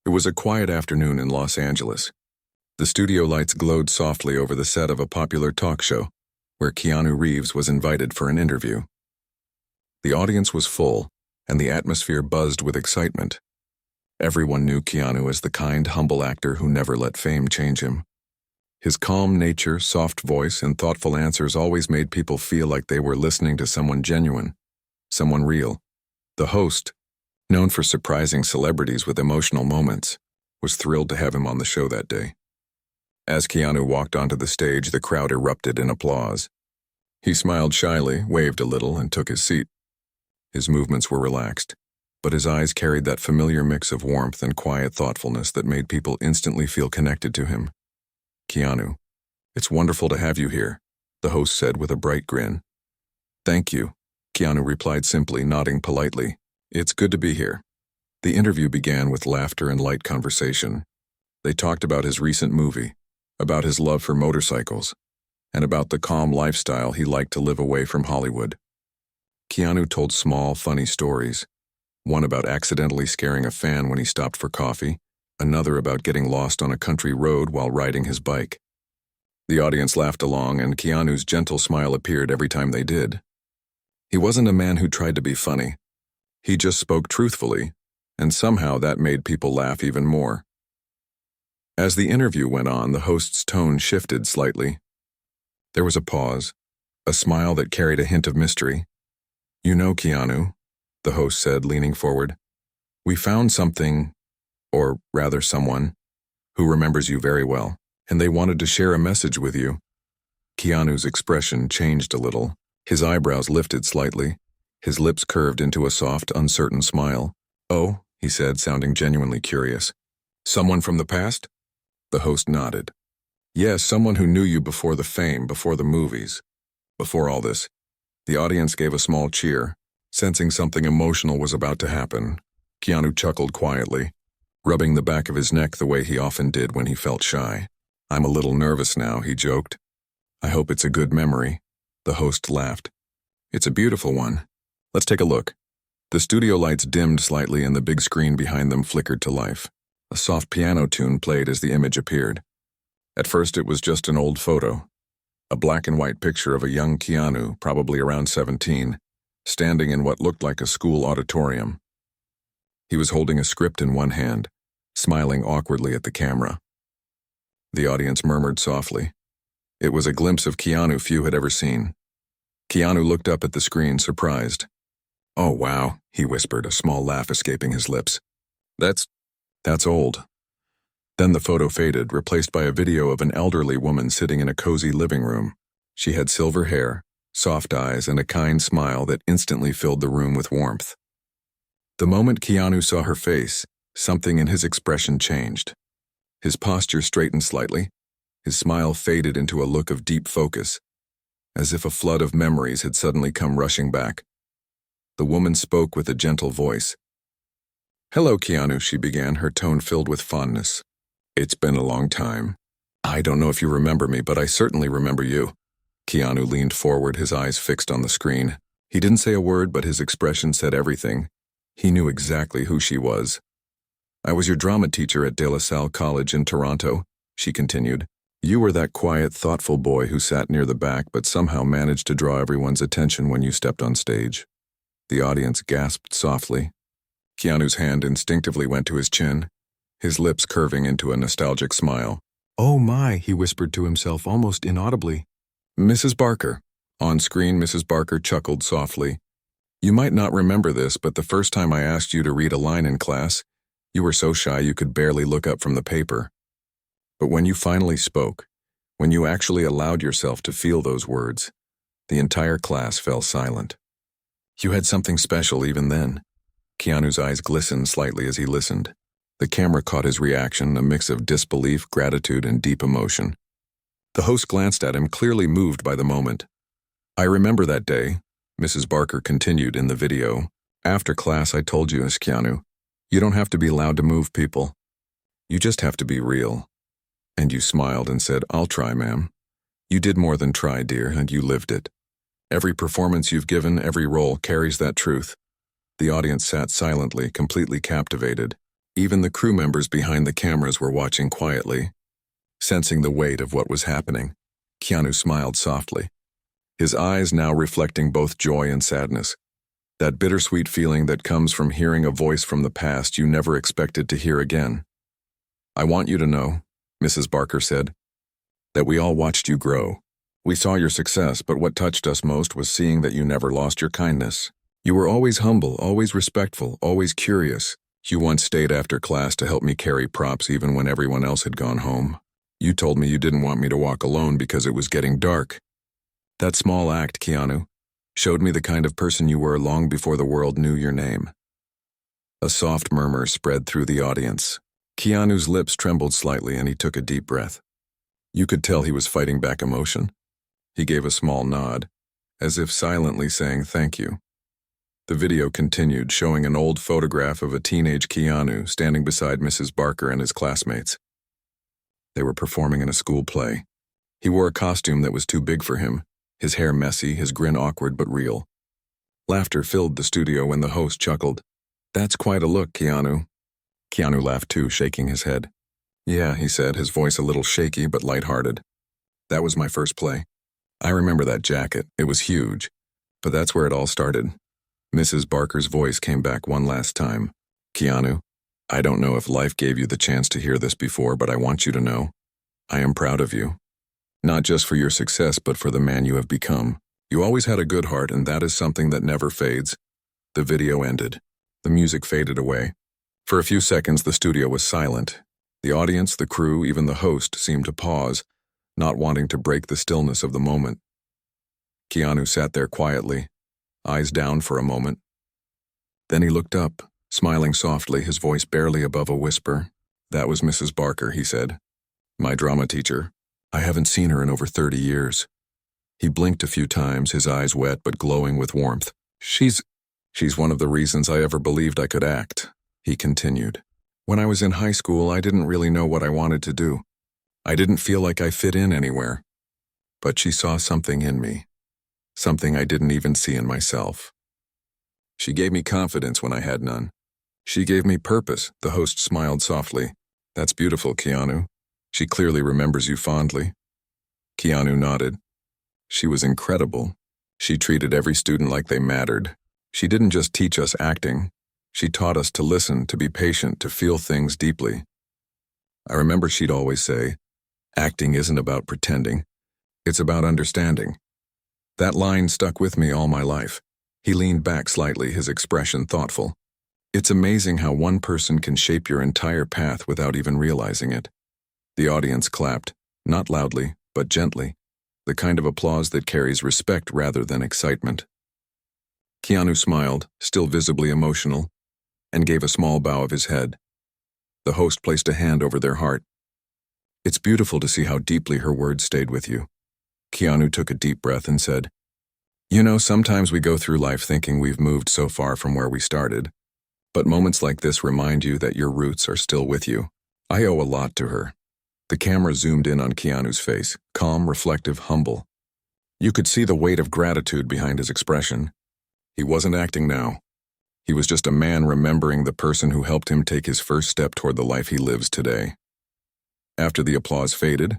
It was a quiet afternoon in Los Angeles. The studio lights glowed softly over the set of a popular talk show, where Keanu Reeves was invited for an interview. The audience was full, and the atmosphere buzzed with excitement. Everyone knew Keanu as the kind, humble actor who never let fame change him. His calm nature, soft voice, and thoughtful answers always made people feel like they were listening to someone genuine, someone real. The host, known for surprising celebrities with emotional moments, was thrilled to have him on the show that day. As Keanu walked onto the stage, the crowd erupted in applause. He smiled shyly, waved a little, and took his seat. His movements were relaxed, but his eyes carried that familiar mix of warmth and quiet thoughtfulness that made people instantly feel connected to him. "Keanu, it's wonderful to have you here," the host said with a bright grin. "Thank you," Keanu replied simply, nodding politely. "It's good to be here." The interview began with laughter and light conversation. They talked about his recent movie, about his love for motorcycles, and about the calm lifestyle he liked to live away from Hollywood. Keanu told small, funny stories, one about accidentally scaring a fan when he stopped for coffee, another about getting lost on a country road while riding his bike. The audience laughed along, and Keanu's gentle smile appeared every time they did. He wasn't a man who tried to be funny. He just spoke truthfully, and somehow that made people laugh even more. As the interview went on, the host's tone shifted slightly. There was a pause, a smile that carried a hint of mystery. "You know, Keanu," the host said, leaning forward, "we found something, or rather someone, who remembers you very well, and they wanted to share a message with you." Keanu's expression changed a little. His eyebrows lifted slightly. His lips curved into a soft, uncertain smile. "Oh," he said, sounding genuinely curious. "Someone from the past?" The host nodded. "Yes, someone who knew you before the fame, before the movies, before all this." The audience gave a small cheer, sensing something emotional was about to happen. Keanu chuckled quietly, rubbing the back of his neck the way he often did when he felt shy. "I'm a little nervous now," he joked. "I hope it's a good memory." The host laughed. "It's a beautiful one. Let's take a look." The studio lights dimmed slightly and the big screen behind them flickered to life. A soft piano tune played as the image appeared. At first it was just an old photo, a black and white picture of a young Keanu, probably around 17, standing in what looked like a school auditorium. He was holding a script in one hand, smiling awkwardly at the camera. The audience murmured softly. It was a glimpse of Keanu few had ever seen. Keanu looked up at the screen, surprised. "Oh, wow," he whispered, a small laugh escaping his lips. That's old." Then the photo faded, replaced by a video of an elderly woman sitting in a cozy living room. She had silver hair, soft eyes, and a kind smile that instantly filled the room with warmth. The moment Keanu saw her face, something in his expression changed. His posture straightened slightly. His smile faded into a look of deep focus, as if a flood of memories had suddenly come rushing back. The woman spoke with a gentle voice. "Hello, Keanu," she began, her tone filled with fondness. "It's been a long time. I don't know if you remember me, but I certainly remember you." Keanu leaned forward, his eyes fixed on the screen. He didn't say a word, but his expression said everything. He knew exactly who she was. "I was your drama teacher at De La Salle College in Toronto," she continued. "You were that quiet, thoughtful boy who sat near the back but somehow managed to draw everyone's attention when you stepped on stage." The audience gasped softly. Keanu's hand instinctively went to his chin, his lips curving into a nostalgic smile. "Oh my," he whispered to himself almost inaudibly. "Mrs. Barker." On screen, Mrs. Barker chuckled softly. "You might not remember this, but the first time I asked you to read a line in class, you were so shy you could barely look up from the paper. But when you finally spoke, when you actually allowed yourself to feel those words, the entire class fell silent. You had something special even then." Keanu's eyes glistened slightly as he listened. The camera caught his reaction, a mix of disbelief, gratitude, and deep emotion. The host glanced at him, clearly moved by the moment. "I remember that day," Mrs. Barker continued in the video. "After class I told you, Keanu, you don't have to be loud to move people. You just have to be real. And you smiled and said, 'I'll try, ma'am.' You did more than try, dear, and you lived it. Every performance you've given, every role carries that truth." The audience sat silently, completely captivated. Even the crew members behind the cameras were watching quietly, sensing the weight of what was happening. Keanu smiled softly, his eyes now reflecting both joy and sadness, that bittersweet feeling that comes from hearing a voice from the past you never expected to hear again. "I want you to know," Mrs. Barker said, "that we all watched you grow. We saw your success, but what touched us most was seeing that you never lost your kindness. You were always humble, always respectful, always curious. You once stayed after class to help me carry props even when everyone else had gone home. You told me you didn't want me to walk alone because it was getting dark. That small act, Keanu, showed me the kind of person you were long before the world knew your name." A soft murmur spread through the audience. Keanu's lips trembled slightly and he took a deep breath. You could tell he was fighting back emotion. He gave a small nod, as if silently saying thank you. The video continued, showing an old photograph of a teenage Keanu standing beside Mrs. Barker and his classmates. They were performing in a school play. He wore a costume that was too big for him, his hair messy, his grin awkward but real. Laughter filled the studio when the host chuckled. "That's quite a look, Keanu." Keanu laughed too, shaking his head. "Yeah," he said, his voice a little shaky but lighthearted. "That was my first play. I remember that jacket. It was huge. But that's where it all started." Mrs. Barker's voice came back one last time. "Keanu, I don't know if life gave you the chance to hear this before, but I want you to know, I am proud of you. Not just for your success, but for the man you have become. You always had a good heart, and that is something that never fades." The video ended. The music faded away. For a few seconds, the studio was silent. The audience, the crew, even the host seemed to pause, not wanting to break the stillness of the moment. Keanu sat there quietly, eyes down for a moment. Then he looked up, smiling softly, his voice barely above a whisper. "That was Mrs. Barker," he said. "My drama teacher. I haven't seen her in over 30 years. He blinked a few times, his eyes wet but glowing with warmth. She's one of the reasons I ever believed I could act," he continued. "When I was in high school, I didn't really know what I wanted to do. I didn't feel like I fit in anywhere. But she saw something in me, something I didn't even see in myself. She gave me confidence when I had none. She gave me purpose." The host smiled softly. "That's beautiful, Keanu. She clearly remembers you fondly." Keanu nodded. "She was incredible. She treated every student like they mattered. She didn't just teach us acting. She taught us to listen, to be patient, to feel things deeply. I remember she'd always say, 'Acting isn't about pretending. It's about understanding.' That line stuck with me all my life." He leaned back slightly, his expression thoughtful. "It's amazing how one person can shape your entire path without even realizing it." The audience clapped, not loudly, but gently, the kind of applause that carries respect rather than excitement. Keanu smiled, still visibly emotional, and gave a small bow of his head. The host placed a hand over their heart. "It's beautiful to see how deeply her words stayed with you." Keanu took a deep breath and said, "You know, sometimes we go through life thinking we've moved so far from where we started, but moments like this remind you that your roots are still with you. I owe a lot to her." The camera zoomed in on Keanu's face, calm, reflective, humble. You could see the weight of gratitude behind his expression. He wasn't acting now. He was just a man remembering the person who helped him take his first step toward the life he lives today. After the applause faded,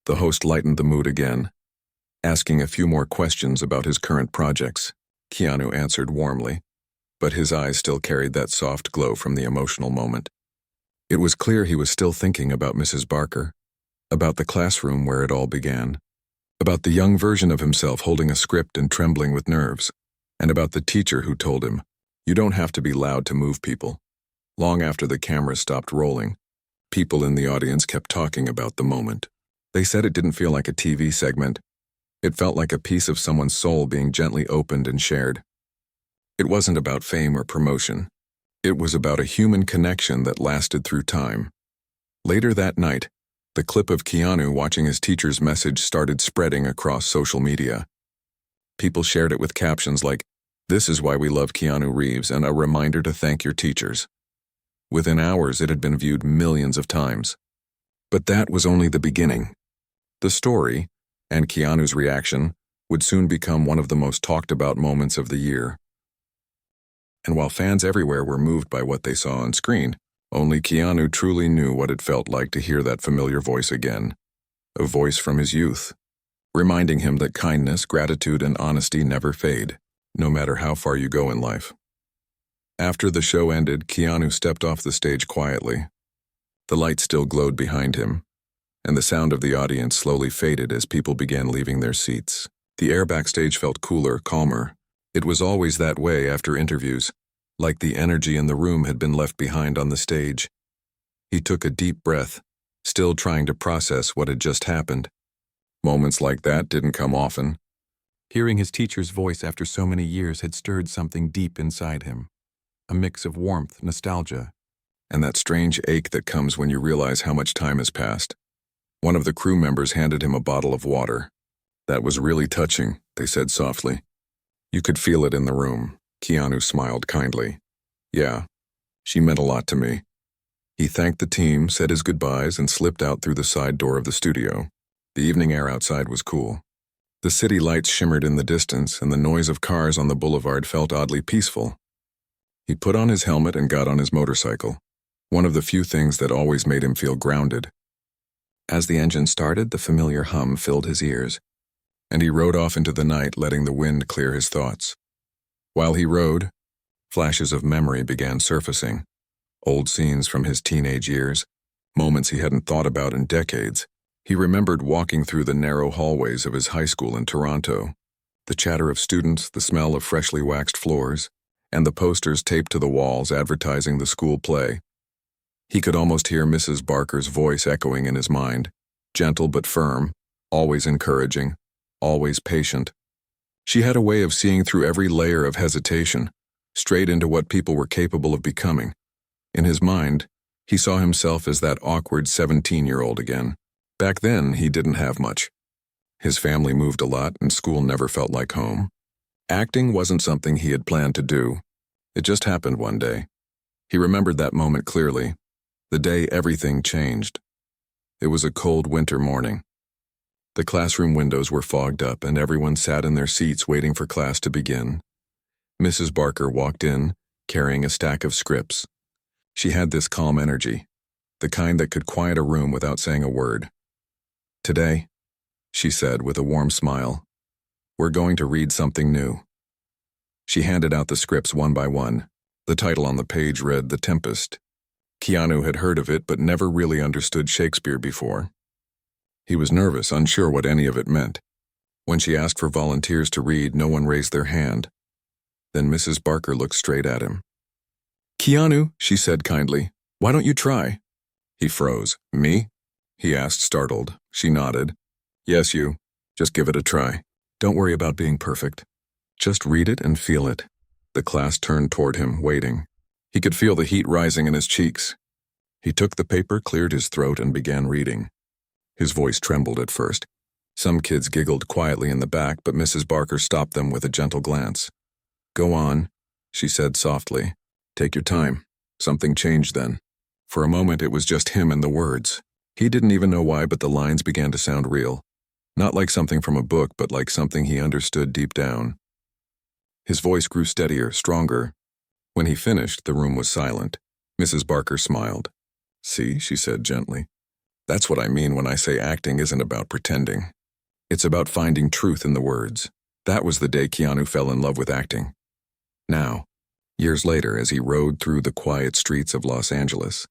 the host lightened the mood again, asking a few more questions about his current projects. Keanu answered warmly, but his eyes still carried that soft glow from the emotional moment. It was clear he was still thinking about Mrs. Barker, about the classroom where it all began, about the young version of himself holding a script and trembling with nerves, and about the teacher who told him, "You don't have to be loud to move people." Long after the camera stopped rolling, people in the audience kept talking about the moment. They said it didn't feel like a TV segment. It felt like a piece of someone's soul being gently opened and shared. It wasn't about fame or promotion. It was about a human connection that lasted through time. Later that night, the clip of Keanu watching his teacher's message started spreading across social media. People shared it with captions like, "This is why we love Keanu Reeves," and "A reminder to thank your teachers." Within hours, it had been viewed millions of times. But that was only the beginning. The story, and Keanu's reaction, would soon become one of the most talked about moments of the year. And while fans everywhere were moved by what they saw on screen, Only Keanu truly knew what it felt like to hear that familiar voice again, a voice from his youth, reminding him that kindness, gratitude, and honesty never fade, no matter how far you go in life. After the show ended, Keanu stepped off the stage quietly. The light still glowed behind him, and the sound of the audience slowly faded as people began leaving their seats. The air backstage felt cooler, calmer. It was always that way after interviews, like the energy in the room had been left behind on the stage. He took a deep breath, still trying to process what had just happened. Moments like that didn't come often. Hearing his teacher's voice after so many years had stirred something deep inside him, a mix of warmth, nostalgia, and that strange ache that comes when you realize how much time has passed. One of the crew members handed him a bottle of water. "That was really touching," they said softly. "You could feel it in the room." Keanu smiled kindly. "Yeah, she meant a lot to me." He thanked the team, said his goodbyes, and slipped out through the side door of the studio. The evening air outside was cool. The city lights shimmered in the distance, and the noise of cars on the boulevard felt oddly peaceful. He put on his helmet and got on his motorcycle, one of the few things that always made him feel grounded. As the engine started, the familiar hum filled his ears, and he rode off into the night, letting the wind clear his thoughts. While he rode, flashes of memory began surfacing, old scenes from his teenage years, moments he hadn't thought about in decades. He remembered walking through the narrow hallways of his high school in Toronto, the chatter of students, the smell of freshly waxed floors, and the posters taped to the walls advertising the school play. He could almost hear Mrs. Barker's voice echoing in his mind, gentle but firm, always encouraging, always patient. She had a way of seeing through every layer of hesitation, straight into what people were capable of becoming. In his mind, he saw himself as that awkward 17-year-old again. Back then, he didn't have much. His family moved a lot, and school never felt like home. Acting wasn't something he had planned to do. It just happened one day. He remembered that moment clearly, the day everything changed. It was a cold winter morning. The classroom windows were fogged up, and everyone sat in their seats waiting for class to begin. Mrs. Barker walked in, carrying a stack of scripts. She had this calm energy, the kind that could quiet a room without saying a word. "Today," she said with a warm smile, "we're going to read something new." She handed out the scripts one by one. The title on the page read The Tempest. Keanu had heard of it but never really understood Shakespeare before. He was nervous, unsure what any of it meant. When she asked for volunteers to read, no one raised their hand. Then Mrs. Barker looked straight at him. "Keanu," she said kindly, "why don't you try?" He froze. "Me?" he asked, startled. She nodded. "Yes, you. Just give it a try. Don't worry about being perfect. Just read it and feel it." The class turned toward him, waiting. He could feel the heat rising in his cheeks. He took the paper, cleared his throat, and began reading. His voice trembled at first. Some kids giggled quietly in the back, but Mrs. Barker stopped them with a gentle glance. "Go on," she said softly. "Take your time." Something changed then. For a moment, it was just him and the words. He didn't even know why, but the lines began to sound real. Not like something from a book, but like something he understood deep down. His voice grew steadier, stronger. When he finished, the room was silent. Mrs. Barker smiled. "See," she said gently. "That's what I mean when I say acting isn't about pretending. It's about finding truth in the words." That was the day Keanu fell in love with acting. Now, years later, as he rode through the quiet streets of Los Angeles,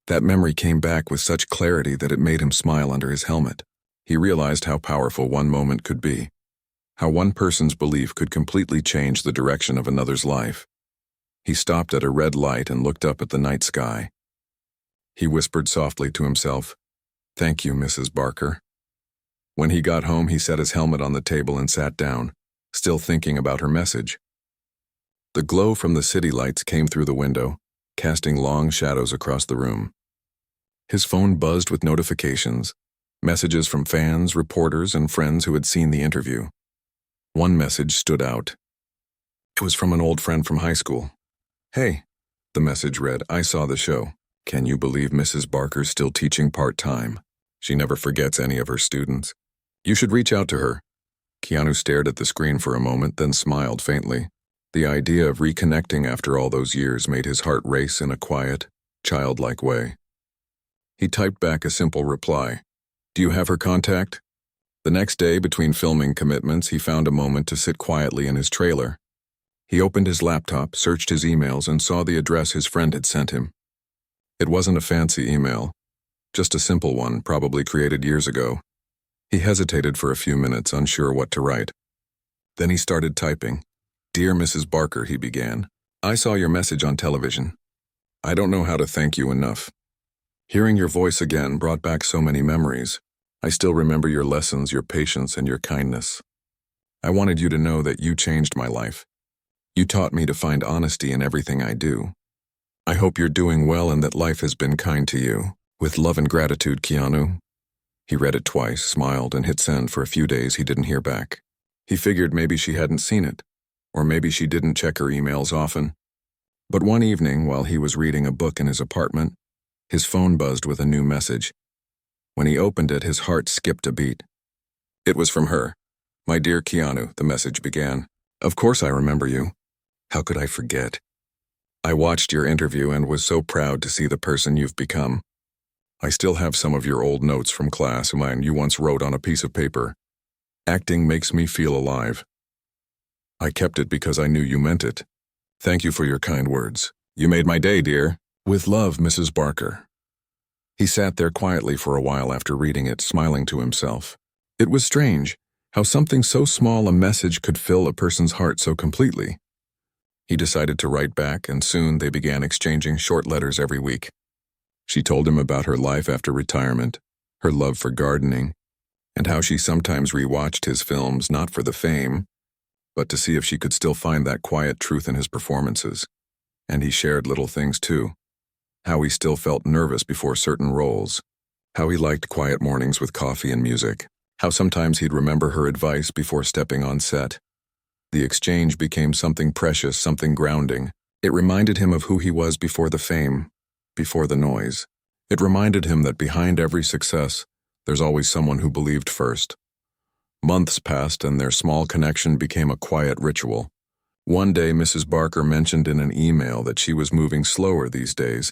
that memory came back with such clarity that it made him smile under his helmet. He realized how powerful one moment could be, how one person's belief could completely change the direction of another's life. He stopped at a red light and looked up at the night sky. He whispered softly to himself, "Thank you, Mrs. Barker." When he got home, he set his helmet on the table and sat down, still thinking about her message. The glow from the city lights came through the window, casting long shadows across the room. His phone buzzed with notifications, messages from fans, reporters, and friends who had seen the interview. One message stood out. It was from an old friend from high school. "Hey," the message read, "I saw the show. Can you believe Mrs. Barker's still teaching part-time? She never forgets any of her students. You should reach out to her." Keanu stared at the screen for a moment, then smiled faintly. The idea of reconnecting after all those years made his heart race in a quiet, childlike way. He typed back a simple reply. Do you have her contact? The next day, between filming commitments, he found a moment to sit quietly in his trailer. He opened his laptop, searched his emails, and saw the address his friend had sent him. It wasn't a fancy email, just a simple one, probably created years ago. He hesitated for a few minutes, unsure what to write. Then he started typing. Dear Mrs. Barker, he began. I saw your message on television. I don't know how to thank you enough. Hearing your voice again brought back so many memories. I still remember your lessons, your patience, and your kindness. I wanted you to know that you changed my life. You taught me to find honesty in everything I do. I hope you're doing well and that life has been kind to you. With love and gratitude, Keanu. He read it twice, smiled, and hit send. For a few days he didn't hear back. He figured maybe she hadn't seen it, or maybe she didn't check her emails often. But one evening, while he was reading a book in his apartment, his phone buzzed with a new message. When he opened it, his heart skipped a beat. It was from her. My dear Keanu, the message began. Of course I remember you. How could I forget? I watched your interview and was so proud to see the person you've become. I still have some of your old notes from class mine you once wrote on a piece of paper. Acting makes me feel alive. I kept it because I knew you meant it. Thank you for your kind words. You made my day, dear. With love, Mrs. Barker. He sat there quietly for a while after reading it, smiling to himself. It was strange how something so small, a message, could fill a person's heart so completely. He decided to write back, and soon they began exchanging short letters every week. She told him about her life after retirement, her love for gardening, and how she sometimes rewatched his films not for the fame, but to see if she could still find that quiet truth in his performances. And he shared little things too. How he still felt nervous before certain roles. How he liked quiet mornings with coffee and music. How sometimes he'd remember her advice before stepping on set. The exchange became something precious, something grounding. It reminded him of who he was before the fame, before the noise. It reminded him that behind every success, there's always someone who believed first. Months passed and their small connection became a quiet ritual. One day, Mrs. Barker mentioned in an email that she was moving slower these days,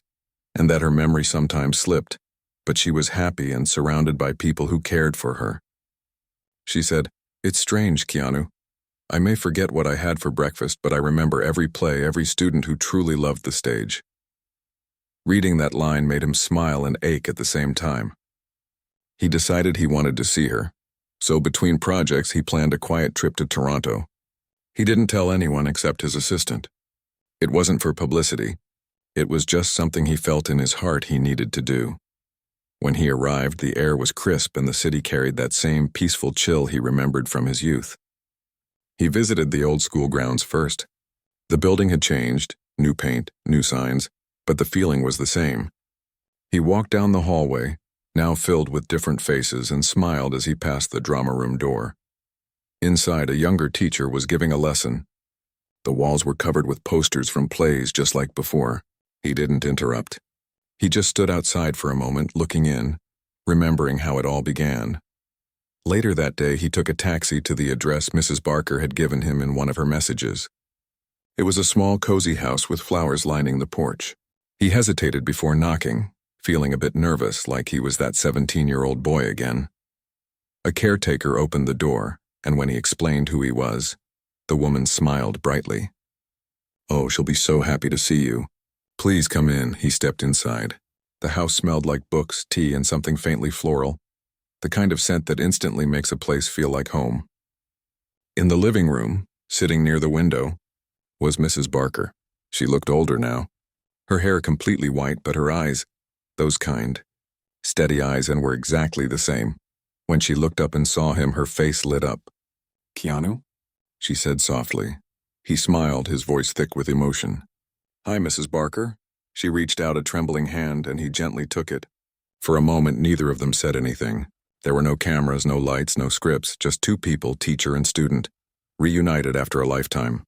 and that her memory sometimes slipped, but she was happy and surrounded by people who cared for her. She said, It's strange, Keanu. I may forget what I had for breakfast, but I remember every play, every student who truly loved the stage. Reading that line made him smile and ache at the same time. He decided he wanted to see her, so between projects he planned a quiet trip to Toronto. He didn't tell anyone except his assistant. It wasn't for publicity. It was just something he felt in his heart he needed to do. When he arrived, the air was crisp and the city carried that same peaceful chill he remembered from his youth. He visited the old school grounds first. The building had changed, new paint, new signs, but the feeling was the same. He walked down the hallway, now filled with different faces, and smiled as he passed the drama room door. Inside, a younger teacher was giving a lesson. The walls were covered with posters from plays just like before. He didn't interrupt. He just stood outside for a moment, looking in, remembering how it all began. Later that day, he took a taxi to the address Mrs. Barker had given him in one of her messages. It was a small, cozy house with flowers lining the porch. He hesitated before knocking, feeling a bit nervous, like he was that 17-year-old boy again. A caretaker opened the door, and when he explained who he was, the woman smiled brightly. Oh, she'll be so happy to see you. Please come in. He stepped inside. The house smelled like books, tea, and something faintly floral, the kind of scent that instantly makes a place feel like home. In the living room, sitting near the window, was Mrs. Barker. She looked older now. Her hair completely white, but her eyes, those kind, steady eyes, and were exactly the same. When she looked up and saw him, her face lit up. Keanu? She said softly. He smiled, his voice thick with emotion. Hi, Mrs. Barker. She reached out a trembling hand, and he gently took it. For a moment, neither of them said anything. There were no cameras, no lights, no scripts, just two people, teacher and student, reunited after a lifetime.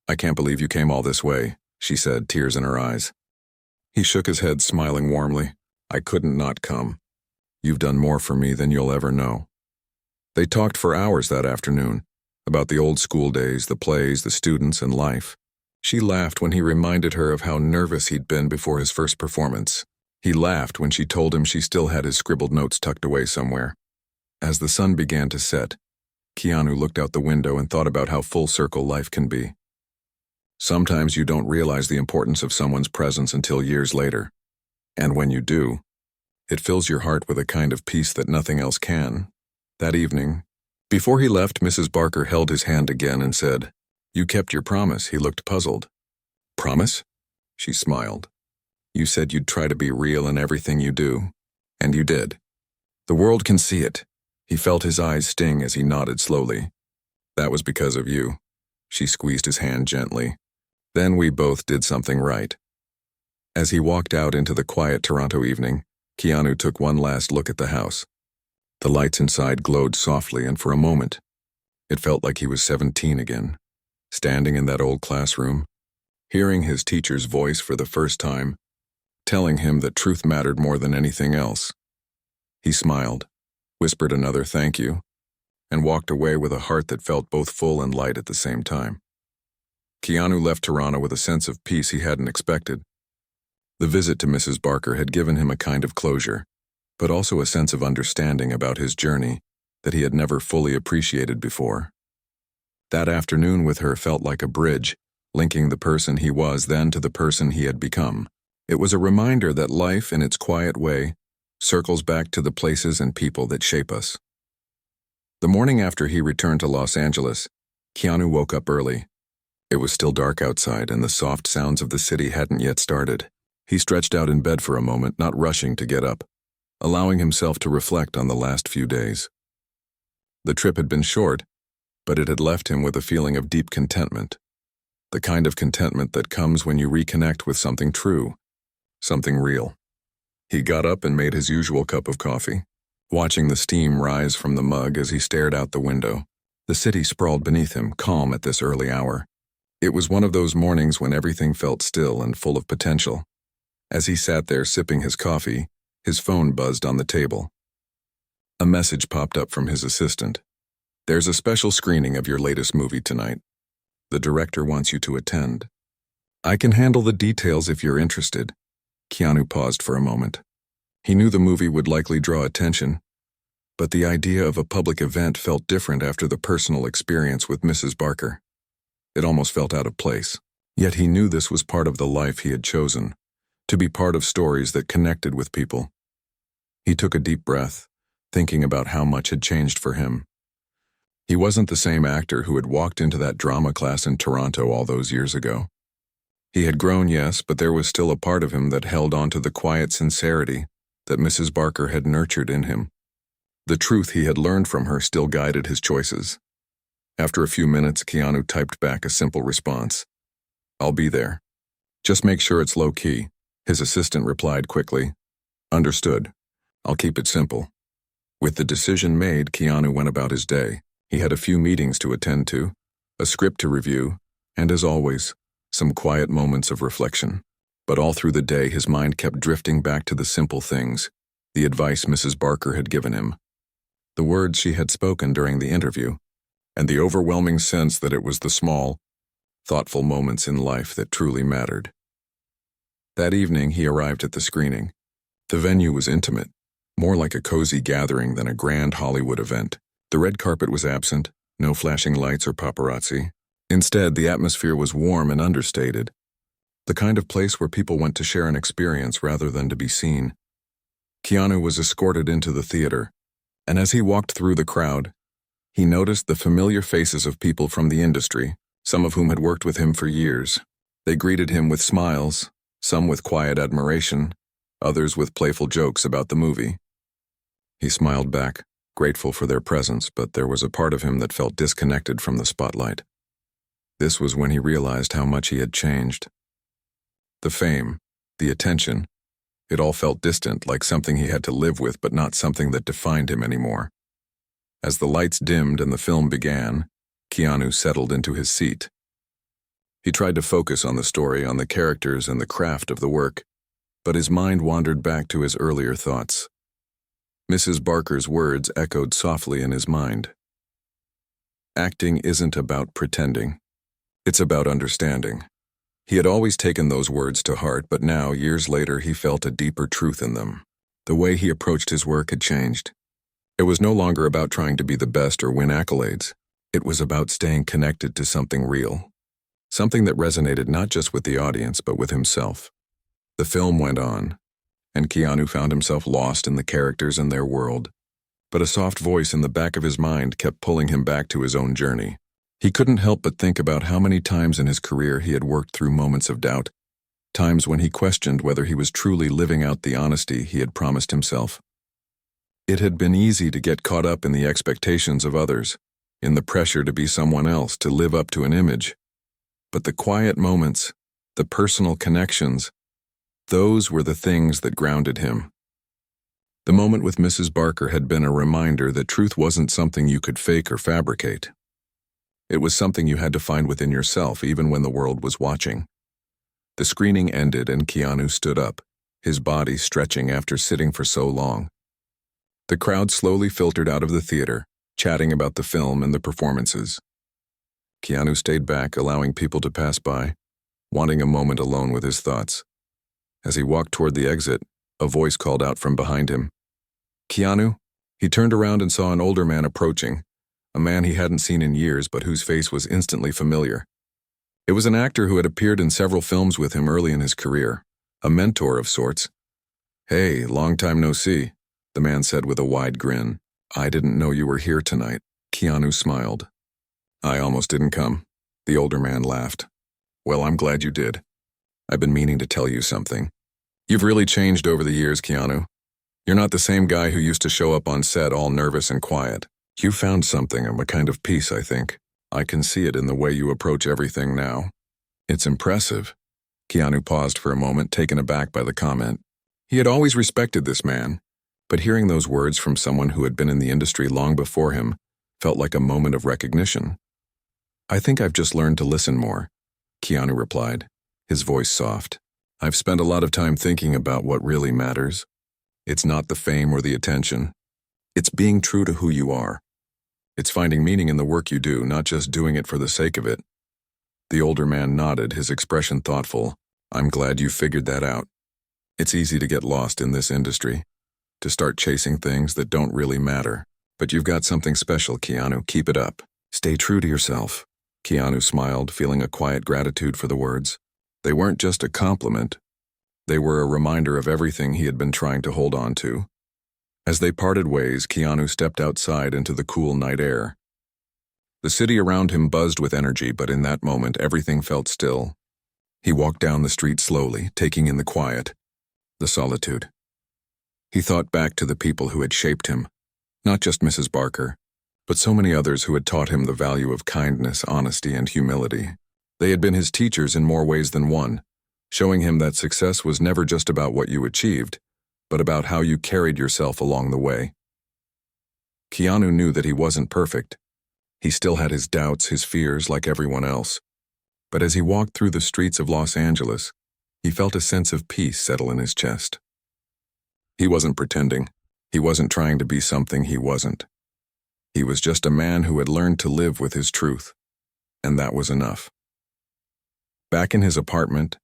I can't believe you came all this way, she said, tears in her eyes. He shook his head, smiling warmly. I couldn't not come. You've done more for me than you'll ever know. They talked for hours that afternoon, about the old school days, the plays, the students, and life. She laughed when he reminded her of how nervous he'd been before his first performance. He laughed when she told him she still had his scribbled notes tucked away somewhere. As the sun began to set, Keanu looked out the window and thought about how full circle life can be. Sometimes you don't realize the importance of someone's presence until years later. And when you do, it fills your heart with a kind of peace that nothing else can. That evening, before he left, Mrs. Barker held his hand again and said, "You kept your promise." He looked puzzled. "Promise?" She smiled. "You said you'd try to be real in everything you do, and you did. The world can see it." He felt his eyes sting as he nodded slowly. "That was because of you." She squeezed his hand gently. "Then we both did something right." As he walked out into the quiet Toronto evening, Keanu took one last look at the house. The lights inside glowed softly, and for a moment, it felt like he was 17 again, standing in that old classroom, hearing his teacher's voice for the first time, telling him that truth mattered more than anything else. He smiled, whispered another thank you, and walked away with a heart that felt both full and light at the same time. Keanu left Toronto with a sense of peace he hadn't expected. The visit to Mrs. Barker had given him a kind of closure, but also a sense of understanding about his journey that he had never fully appreciated before. That afternoon with her felt like a bridge, linking the person he was then to the person he had become. It was a reminder that life, in its quiet way, circles back to the places and people that shape us. The morning after he returned to Los Angeles, Keanu woke up early. It was still dark outside, and the soft sounds of the city hadn't yet started. He stretched out in bed for a moment, not rushing to get up, allowing himself to reflect on the last few days. The trip had been short, but it had left him with a feeling of deep contentment. The kind of contentment that comes when you reconnect with something true, something real. He got up and made his usual cup of coffee, watching the steam rise from the mug as he stared out the window. The city sprawled beneath him, calm at this early hour. It was one of those mornings when everything felt still and full of potential. As he sat there sipping his coffee, his phone buzzed on the table. A message popped up from his assistant. "There's a special screening of your latest movie tonight. The director wants you to attend. I can handle the details if you're interested." Keanu paused for a moment. He knew the movie would likely draw attention, but the idea of a public event felt different after the personal experience with Mrs. Barker. It almost felt out of place. Yet he knew this was part of the life he had chosen, to be part of stories that connected with people. He took a deep breath, thinking about how much had changed for him. He wasn't the same actor who had walked into that drama class in Toronto all those years ago. He had grown, yes, but there was still a part of him that held on to the quiet sincerity that Mrs. Barker had nurtured in him. The truth he had learned from her still guided his choices. After a few minutes, Keanu typed back a simple response. "I'll be there. Just make sure it's low-key." His assistant replied quickly, "Understood. I'll keep it simple." With the decision made, Keanu went about his day. He had a few meetings to attend to, a script to review, and as always, some quiet moments of reflection. But all through the day, his mind kept drifting back to the simple things, the advice Mrs. Barker had given him, the words she had spoken during the interview, and the overwhelming sense that it was the small, thoughtful moments in life that truly mattered. That evening, he arrived at the screening. The venue was intimate, more like a cozy gathering than a grand Hollywood event. The red carpet was absent, no flashing lights or paparazzi. Instead, the atmosphere was warm and understated, the kind of place where people went to share an experience rather than to be seen. Keanu was escorted into the theater, and as he walked through the crowd, he noticed the familiar faces of people from the industry, some of whom had worked with him for years. They greeted him with smiles, some with quiet admiration, others with playful jokes about the movie. He smiled back, grateful for their presence, but there was a part of him that felt disconnected from the spotlight. This was when he realized how much he had changed. The fame, the attention, it all felt distant, like something he had to live with, but not something that defined him anymore. As the lights dimmed and the film began, Keanu settled into his seat. He tried to focus on the story, on the characters and the craft of the work, but his mind wandered back to his earlier thoughts. Mrs. Barker's words echoed softly in his mind. Acting isn't about pretending. It's about understanding. He had always taken those words to heart, but now, years later, he felt a deeper truth in them. The way he approached his work had changed. It was no longer about trying to be the best or win accolades. It was about staying connected to something real. Something that resonated not just with the audience, but with himself. The film went on, and Keanu found himself lost in the characters and their world. But a soft voice in the back of his mind kept pulling him back to his own journey. He couldn't help but think about how many times in his career he had worked through moments of doubt, times when he questioned whether he was truly living out the honesty he had promised himself. It had been easy to get caught up in the expectations of others, in the pressure to be someone else, to live up to an image. But the quiet moments, the personal connections, those were the things that grounded him. The moment with Mrs. Barker had been a reminder that truth wasn't something you could fake or fabricate. It was something you had to find within yourself, even when the world was watching. The screening ended and Keanu stood up, his body stretching after sitting for so long. The crowd slowly filtered out of the theater, chatting about the film and the performances. Keanu stayed back, allowing people to pass by, wanting a moment alone with his thoughts. As he walked toward the exit, a voice called out from behind him. "Keanu?" He turned around and saw an older man approaching, a man he hadn't seen in years but whose face was instantly familiar. It was an actor who had appeared in several films with him early in his career, a mentor of sorts. "Hey, long time no see," the man said with a wide grin. "I didn't know you were here tonight." Keanu smiled. "I almost didn't come." The older man laughed. "Well, I'm glad you did. I've been meaning to tell you something. You've really changed over the years, Keanu. You're not the same guy who used to show up on set all nervous and quiet. You found something, a kind of peace, I think. I can see it in the way you approach everything now. It's impressive." Keanu paused for a moment, taken aback by the comment. He had always respected this man, but hearing those words from someone who had been in the industry long before him felt like a moment of recognition. "I think I've just learned to listen more," Keanu replied, his voice soft. "I've spent a lot of time thinking about what really matters. It's not the fame or the attention. It's being true to who you are. It's finding meaning in the work you do, not just doing it for the sake of it." The older man nodded, his expression thoughtful. "I'm glad you figured that out. It's easy to get lost in this industry, to start chasing things that don't really matter. But you've got something special, Keanu. Keep it up. Stay true to yourself." Keanu smiled, feeling a quiet gratitude for the words. They weren't just a compliment. They were a reminder of everything he had been trying to hold on to. As they parted ways, Keanu stepped outside into the cool night air. The city around him buzzed with energy, but in that moment everything felt still. He walked down the street slowly, taking in the quiet, the solitude. He thought back to the people who had shaped him, not just Mrs. Barker, but so many others who had taught him the value of kindness, honesty, and humility. They had been his teachers in more ways than one, showing him that success was never just about what you achieved, but about how you carried yourself along the way. Keanu knew that he wasn't perfect. He still had his doubts, his fears, like everyone else. But as he walked through the streets of Los Angeles, he felt a sense of peace settle in his chest. He wasn't pretending. He wasn't trying to be something he wasn't. He was just a man who had learned to live with his truth, and that was enough. Back in his apartment,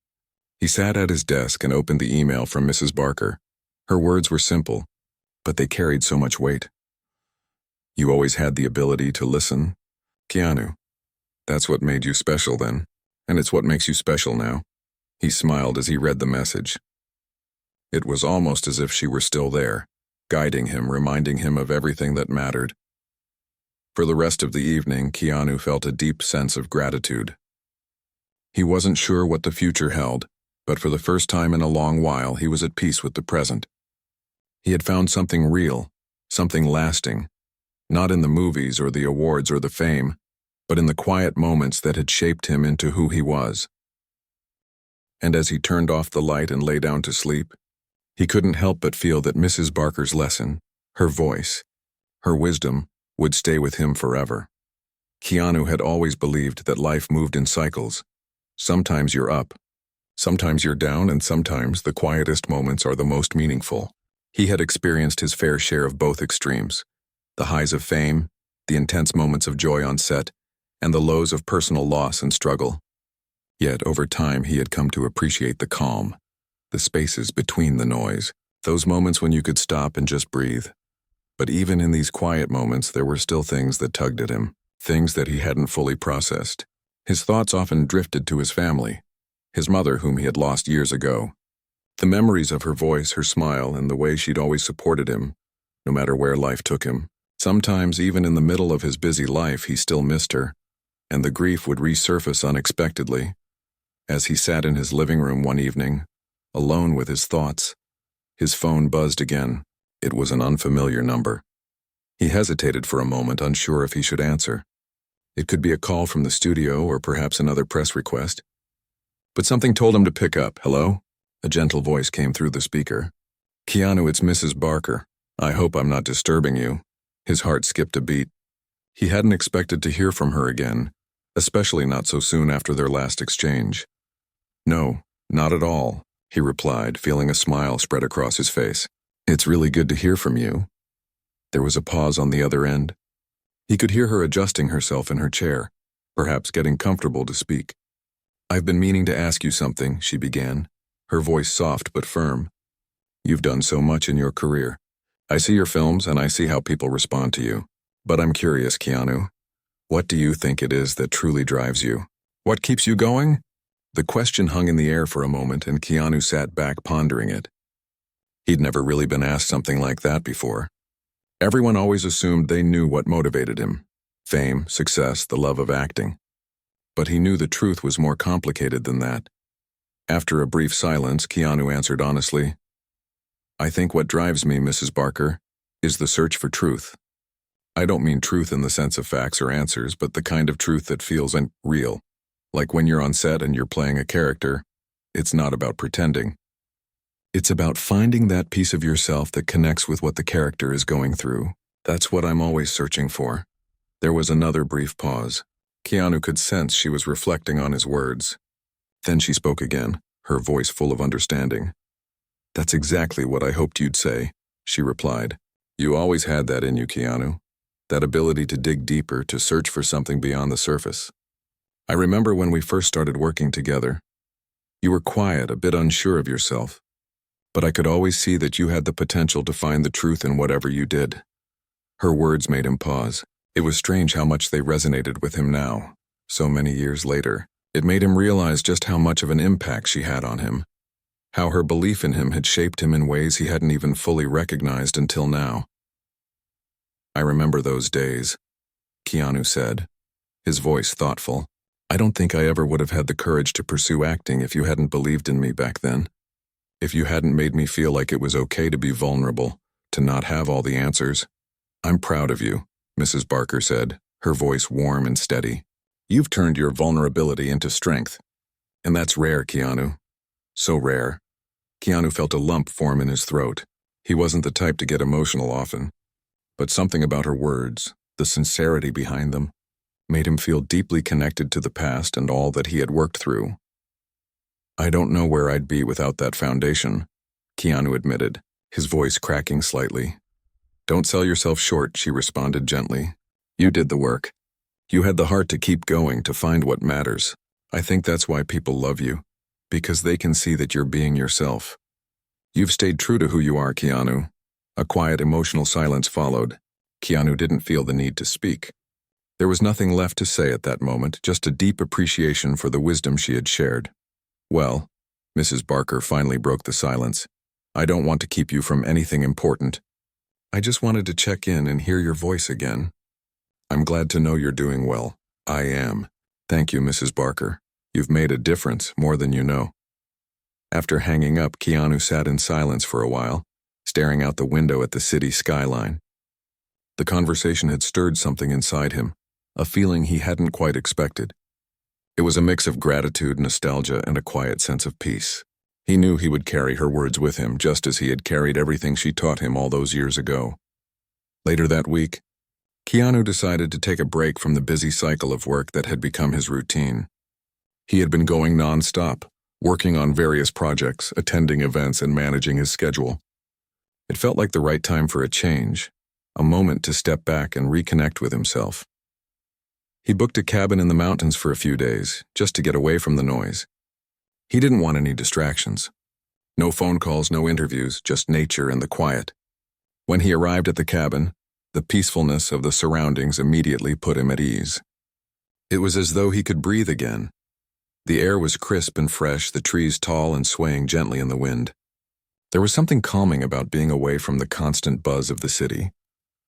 he sat at his desk and opened the email from Mrs. Barker. Her words were simple, but they carried so much weight. "You always had the ability to listen, Keanu. That's what made you special then, and it's what makes you special now." He smiled as he read the message. It was almost as if she were still there, guiding him, reminding him of everything that mattered. For the rest of the evening, Keanu felt a deep sense of gratitude. He wasn't sure what the future held, but for the first time in a long while, he was at peace with the present. He had found something real, something lasting, not in the movies or the awards or the fame, but in the quiet moments that had shaped him into who he was. And as he turned off the light and lay down to sleep, he couldn't help but feel that Mrs. Barker's lesson, her voice, her wisdom, would stay with him forever. Keanu had always believed that life moved in cycles. Sometimes you're up, sometimes you're down, and sometimes the quietest moments are the most meaningful. He had experienced his fair share of both extremes, the highs of fame, the intense moments of joy on set, and the lows of personal loss and struggle. Yet, over time, he had come to appreciate the calm, the spaces between the noise, those moments when you could stop and just breathe. But even in these quiet moments, there were still things that tugged at him, things that he hadn't fully processed. His thoughts often drifted to his family, his mother whom he had lost years ago. The memories of her voice, her smile, and the way she'd always supported him, no matter where life took him. Sometimes, even in the middle of his busy life, he still missed her, and the grief would resurface unexpectedly. As he sat in his living room one evening, alone with his thoughts, his phone buzzed again. It was an unfamiliar number. He hesitated for a moment, unsure if he should answer. It could be a call from the studio or perhaps another press request. But something told him to pick up. "Hello?" A gentle voice came through the speaker. "Keanu, it's Mrs. Barker. I hope I'm not disturbing you." His heart skipped a beat. He hadn't expected to hear from her again, especially not so soon after their last exchange. "No, not at all," he replied, feeling a smile spread across his face. "It's really good to hear from you." There was a pause on the other end. He could hear her adjusting herself in her chair, perhaps getting comfortable to speak. "I've been meaning to ask you something," she began, her voice soft but firm. "You've done so much in your career. I see your films and I see how people respond to you. But I'm curious, Keanu. What do you think it is that truly drives you? What keeps you going?" The question hung in the air for a moment, and Keanu sat back pondering it. He'd never really been asked something like that before. Everyone always assumed they knew what motivated him: fame, success, the love of acting. But he knew the truth was more complicated than that. After a brief silence, Keanu answered honestly, "I think what drives me, Mrs. Barker, is the search for truth. I don't mean truth in the sense of facts or answers, but the kind of truth that feels real. Like when you're on set and you're playing a character, it's not about pretending. It's about finding that piece of yourself that connects with what the character is going through. That's what I'm always searching for." There was another brief pause. Keanu could sense she was reflecting on his words. Then she spoke again, her voice full of understanding. "That's exactly what I hoped you'd say," she replied. "You always had that in you, Keanu. That ability to dig deeper, to search for something beyond the surface. I remember when we first started working together. You were quiet, a bit unsure of yourself. But I could always see that you had the potential to find the truth in whatever you did." Her words made him pause. It was strange how much they resonated with him now, so many years later. It made him realize just how much of an impact she had on him, how her belief in him had shaped him in ways he hadn't even fully recognized until now. "I remember those days," Keanu said, his voice thoughtful. "I don't think I ever would have had the courage to pursue acting if you hadn't believed in me back then. If you hadn't made me feel like it was okay to be vulnerable, to not have all the answers. I'm proud of you," Mrs. Barker said, her voice warm and steady. "You've turned your vulnerability into strength. And that's rare, Keanu. So rare." Keanu felt a lump form in his throat. He wasn't the type to get emotional often. But something about her words, the sincerity behind them, made him feel deeply connected to the past and all that he had worked through. "I don't know where I'd be without that foundation," Keanu admitted, his voice cracking slightly. "Don't sell yourself short," she responded gently. "You did the work. You had the heart to keep going, to find what matters. I think that's why people love you, because they can see that you're being yourself. You've stayed true to who you are, Keanu." A quiet, emotional silence followed. Keanu didn't feel the need to speak. There was nothing left to say at that moment, just a deep appreciation for the wisdom she had shared. "Well," Mrs. Barker finally broke the silence, "I don't want to keep you from anything important. I just wanted to check in and hear your voice again. I'm glad to know you're doing well." "I am. Thank you, Mrs. Barker. You've made a difference, more than you know." After hanging up, Keanu sat in silence for a while, staring out the window at the city skyline. The conversation had stirred something inside him, a feeling he hadn't quite expected. It was a mix of gratitude, nostalgia, and a quiet sense of peace. He knew he would carry her words with him, just as he had carried everything she taught him all those years ago. Later that week, Keanu decided to take a break from the busy cycle of work that had become his routine. He had been going non-stop, working on various projects, attending events, and managing his schedule. It felt like the right time for a change, a moment to step back and reconnect with himself. He booked a cabin in the mountains for a few days, just to get away from the noise. He didn't want any distractions. No phone calls, no interviews, just nature and the quiet. When he arrived at the cabin, the peacefulness of the surroundings immediately put him at ease. It was as though he could breathe again. The air was crisp and fresh, the trees tall and swaying gently in the wind. There was something calming about being away from the constant buzz of the city,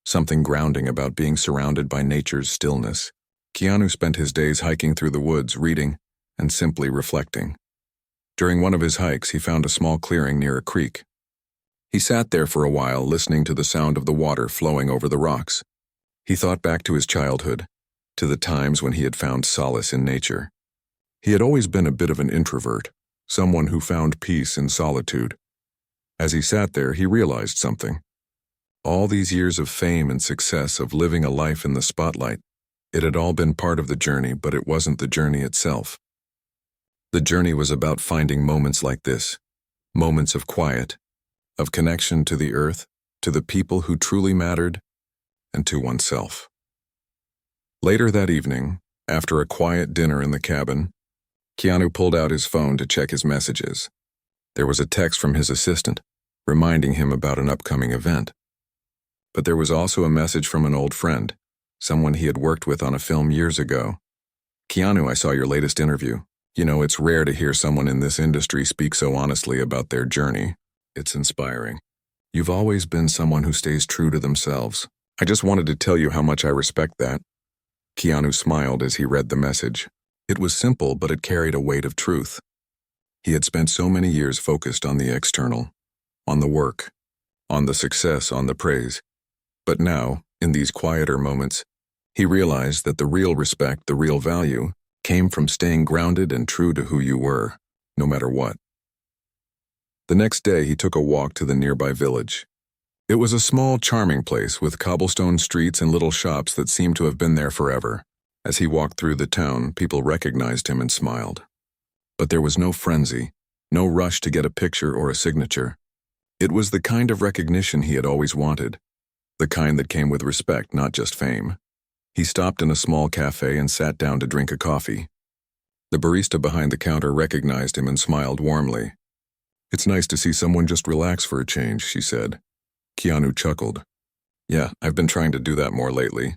something grounding about being surrounded by nature's stillness. Keanu spent his days hiking through the woods, reading, and simply reflecting. During one of his hikes, he found a small clearing near a creek. He sat there for a while, listening to the sound of the water flowing over the rocks. He thought back to his childhood, to the times when he had found solace in nature. He had always been a bit of an introvert, someone who found peace in solitude. As he sat there, he realized something. All these years of fame and success, of living a life in the spotlight, it had all been part of the journey, but it wasn't the journey itself. The journey was about finding moments like this, moments of quiet, of connection to the earth, to the people who truly mattered, and to oneself. Later that evening, after a quiet dinner in the cabin, Keanu pulled out his phone to check his messages. There was a text from his assistant, reminding him about an upcoming event. But there was also a message from an old friend, someone he had worked with on a film years ago. "Keanu, I saw your latest interview. You know, it's rare to hear someone in this industry speak so honestly about their journey. It's inspiring. You've always been someone who stays true to themselves. I just wanted to tell you how much I respect that." Keanu smiled as he read the message. It was simple, but it carried a weight of truth. He had spent so many years focused on the external, on the work, on the success, on the praise. But now, in these quieter moments, he realized that the real respect, the real value, came from staying grounded and true to who you were, no matter what. The next day, he took a walk to the nearby village. It was a small, charming place with cobblestone streets and little shops that seemed to have been there forever. As he walked through the town, people recognized him and smiled. But there was no frenzy, no rush to get a picture or a signature. It was the kind of recognition he had always wanted, the kind that came with respect, not just fame. He stopped in a small cafe and sat down to drink a coffee. The barista behind the counter recognized him and smiled warmly. "It's nice to see someone just relax for a change," she said. Keanu chuckled. "Yeah, I've been trying to do that more lately."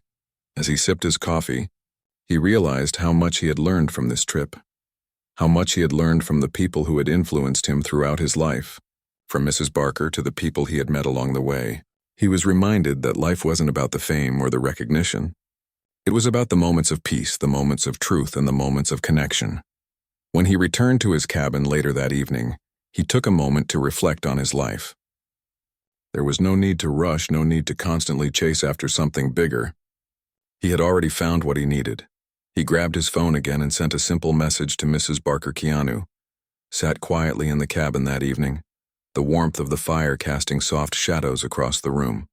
As he sipped his coffee, he realized how much he had learned from this trip, how much he had learned from the people who had influenced him throughout his life, from Mrs. Barker to the people he had met along the way. He was reminded that life wasn't about the fame or the recognition. It was about the moments of peace, the moments of truth, and the moments of connection. When he returned to his cabin later that evening, he took a moment to reflect on his life. There was no need to rush, no need to constantly chase after something bigger. He had already found what he needed. He grabbed his phone again and sent a simple message to Mrs. Barker. Keanu sat quietly in the cabin that evening, the warmth of the fire casting soft shadows across the room.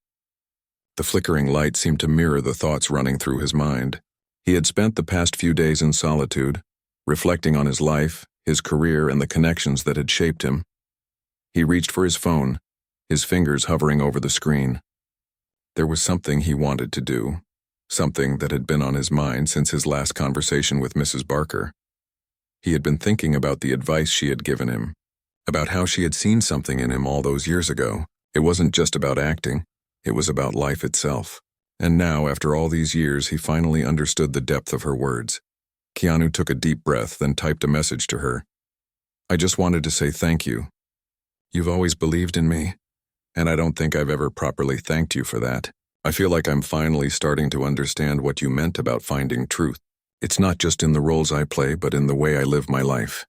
The flickering light seemed to mirror the thoughts running through his mind. He had spent the past few days in solitude, reflecting on his life, his career, and the connections that had shaped him. He reached for his phone, his fingers hovering over the screen. There was something he wanted to do, something that had been on his mind since his last conversation with Mrs. Barker. He had been thinking about the advice she had given him, about how she had seen something in him all those years ago. It wasn't just about acting, it was about life itself. And now, after all these years, he finally understood the depth of her words. Keanu took a deep breath, then typed a message to her. "I just wanted to say thank you. You've always believed in me, and I don't think I've ever properly thanked you for that. I feel like I'm finally starting to understand what you meant about finding truth. It's not just in the roles I play, but in the way I live my life."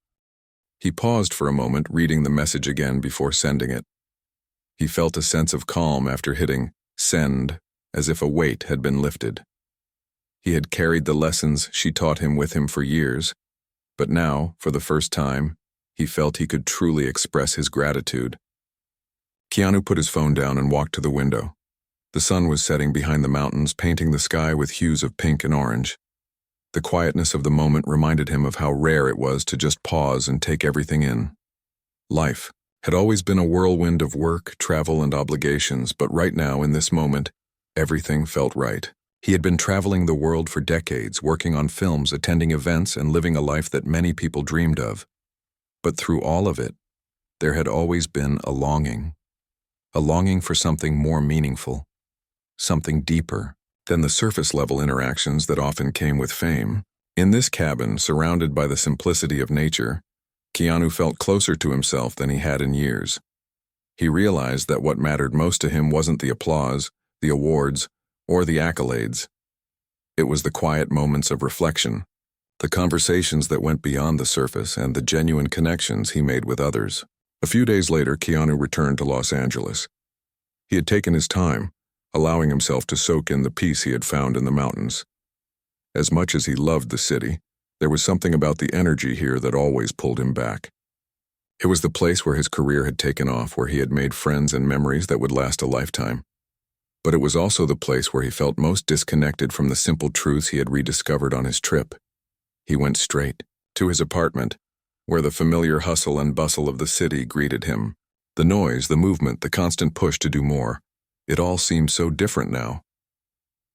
He paused for a moment, reading the message again before sending it. He felt a sense of calm after hitting send, as if a weight had been lifted. He had carried the lessons she taught him with him for years, but now, for the first time, he felt he could truly express his gratitude. Keanu put his phone down and walked to the window. The sun was setting behind the mountains, painting the sky with hues of pink and orange. The quietness of the moment reminded him of how rare it was to just pause and take everything in. Life had always been a whirlwind of work, travel, and obligations, but right now, in this moment, everything felt right. He had been traveling the world for decades, working on films, attending events, and living a life that many people dreamed of. But through all of it, there had always been a longing for something more meaningful, something deeper than the surface-level interactions that often came with fame. In this cabin, surrounded by the simplicity of nature, Keanu felt closer to himself than he had in years. He realized that what mattered most to him wasn't the applause, the awards, or the accolades. It was the quiet moments of reflection, the conversations that went beyond the surface, and the genuine connections he made with others. A few days later, Keanu returned to Los Angeles. He had taken his time, allowing himself to soak in the peace he had found in the mountains. As much as he loved the city, there was something about the energy here that always pulled him back. It was the place where his career had taken off, where he had made friends and memories that would last a lifetime. But it was also the place where he felt most disconnected from the simple truths he had rediscovered on his trip. He went straight to his apartment, where the familiar hustle and bustle of the city greeted him. The noise, the movement, the constant push to do more. It all seemed so different now.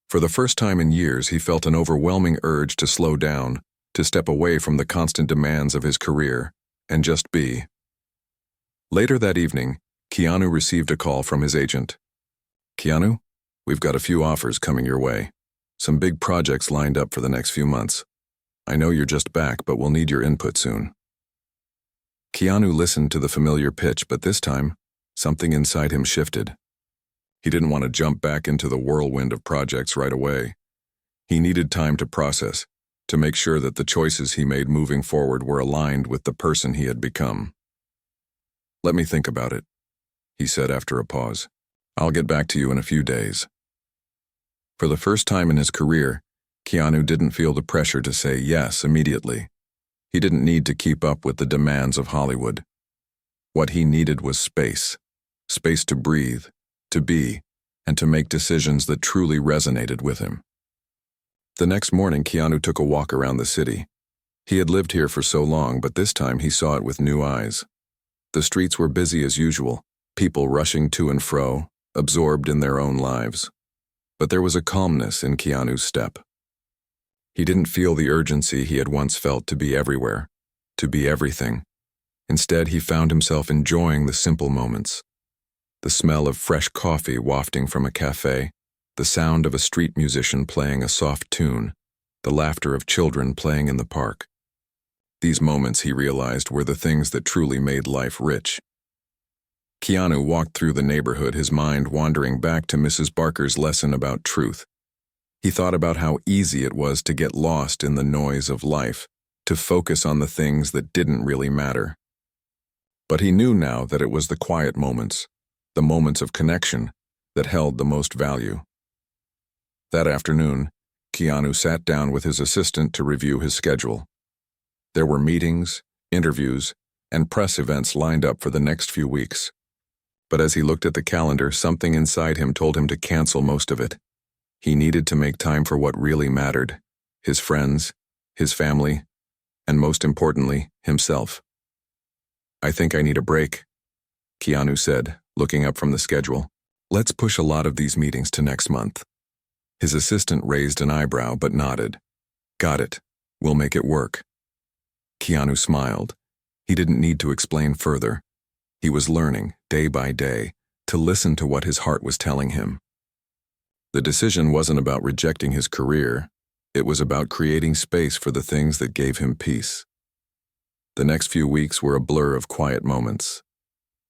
For the first time in years, he felt an overwhelming urge to slow down, to step away from the constant demands of his career, and just be. Later that evening, Keanu received a call from his agent. "Keanu, we've got a few offers coming your way. Some big projects lined up for the next few months. I know you're just back, but we'll need your input soon." Keanu listened to the familiar pitch, but this time, something inside him shifted. He didn't want to jump back into the whirlwind of projects right away. He needed time to process, to make sure that the choices he made moving forward were aligned with the person he had become. "Let me think about it," he said after a pause. "I'll get back to you in a few days." For the first time in his career, Keanu didn't feel the pressure to say yes immediately. He didn't need to keep up with the demands of Hollywood. What he needed was space. Space to breathe, to be, and to make decisions that truly resonated with him. The next morning, Keanu took a walk around the city. He had lived here for so long, but this time he saw it with new eyes. The streets were busy as usual, people rushing to and fro, absorbed in their own lives. But there was a calmness in Keanu's step. He didn't feel the urgency he had once felt to be everywhere, to be everything. Instead, he found himself enjoying the simple moments. The smell of fresh coffee wafting from a cafe, the sound of a street musician playing a soft tune, the laughter of children playing in the park. These moments, he realized, were the things that truly made life rich. Keanu walked through the neighborhood, his mind wandering back to Mrs. Barker's lesson about truth. He thought about how easy it was to get lost in the noise of life, to focus on the things that didn't really matter. But he knew now that it was the quiet moments, the moments of connection, that held the most value. That afternoon, Keanu sat down with his assistant to review his schedule. There were meetings, interviews, and press events lined up for the next few weeks. But as he looked at the calendar, something inside him told him to cancel most of it. He needed to make time for what really mattered: his friends, his family, and most importantly, himself. "I think I need a break," Keanu said, looking up from the schedule. "Let's push a lot of these meetings to next month." His assistant raised an eyebrow but nodded. "Got it. We'll make it work." Keanu smiled. He didn't need to explain further. He was learning, day by day, to listen to what his heart was telling him. The decision wasn't about rejecting his career. It was about creating space for the things that gave him peace. The next few weeks were a blur of quiet moments.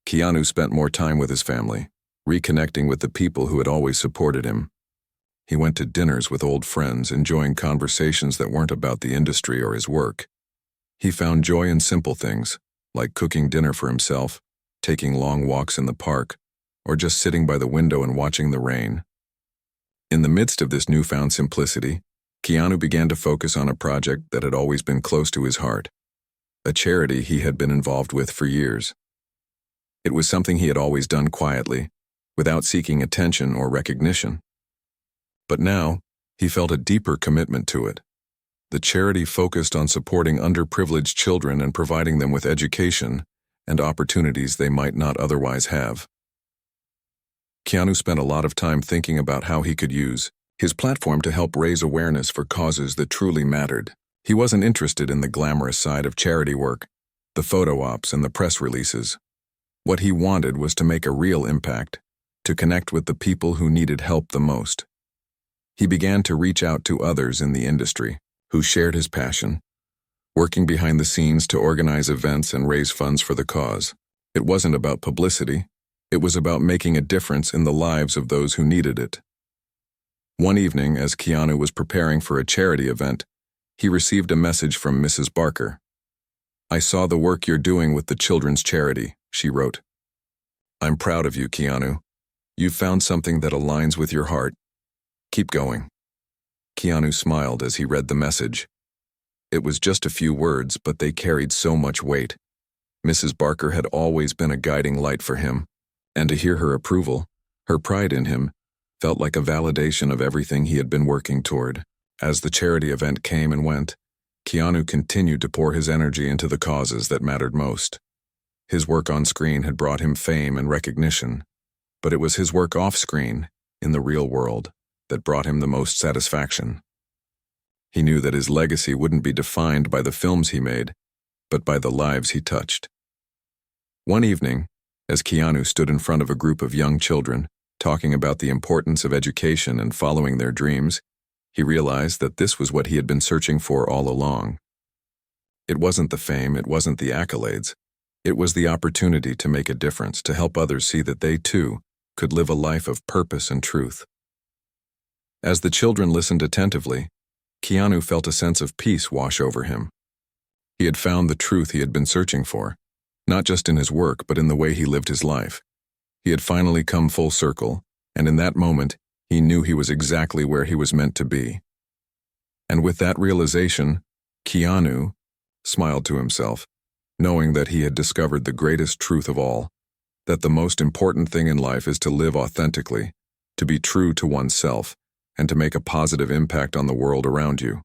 Keanu spent more time with his family, reconnecting with the people who had always supported him. He went to dinners with old friends, enjoying conversations that weren't about the industry or his work. He found joy in simple things, like cooking dinner for himself, taking long walks in the park, or just sitting by the window and watching the rain. In the midst of this newfound simplicity, Keanu began to focus on a project that had always been close to his heart, a charity he had been involved with for years. It was something he had always done quietly, without seeking attention or recognition. But now, he felt a deeper commitment to it. The charity focused on supporting underprivileged children and providing them with education and opportunities they might not otherwise have. Keanu spent a lot of time thinking about how he could use his platform to help raise awareness for causes that truly mattered. He wasn't interested in the glamorous side of charity work, the photo ops and the press releases. What he wanted was to make a real impact, to connect with the people who needed help the most. He began to reach out to others in the industry who shared his passion, working behind the scenes to organize events and raise funds for the cause. It wasn't about publicity. It was about making a difference in the lives of those who needed it. One evening, as Keanu was preparing for a charity event, he received a message from Mrs. Barker. "I saw the work you're doing with the children's charity," she wrote. "I'm proud of you, Keanu. You've found something that aligns with your heart. Keep going." Keanu smiled as he read the message. It was just a few words, but they carried so much weight. Mrs. Barker had always been a guiding light for him, and to hear her approval, her pride in him, felt like a validation of everything he had been working toward. As the charity event came and went, Keanu continued to pour his energy into the causes that mattered most. His work on screen had brought him fame and recognition, but it was his work off screen, in the real world, that brought him the most satisfaction. He knew that his legacy wouldn't be defined by the films he made, but by the lives he touched. One evening, as Keanu stood in front of a group of young children, talking about the importance of education and following their dreams, he realized that this was what he had been searching for all along. It wasn't the fame, it wasn't the accolades. It was the opportunity to make a difference, to help others see that they, too, could live a life of purpose and truth. As the children listened attentively, Keanu felt a sense of peace wash over him. He had found the truth he had been searching for, not just in his work, but in the way he lived his life. He had finally come full circle, and in that moment, he knew he was exactly where he was meant to be. And with that realization, Keanu smiled to himself, knowing that he had discovered the greatest truth of all, that the most important thing in life is to live authentically, to be true to oneself, and to make a positive impact on the world around you.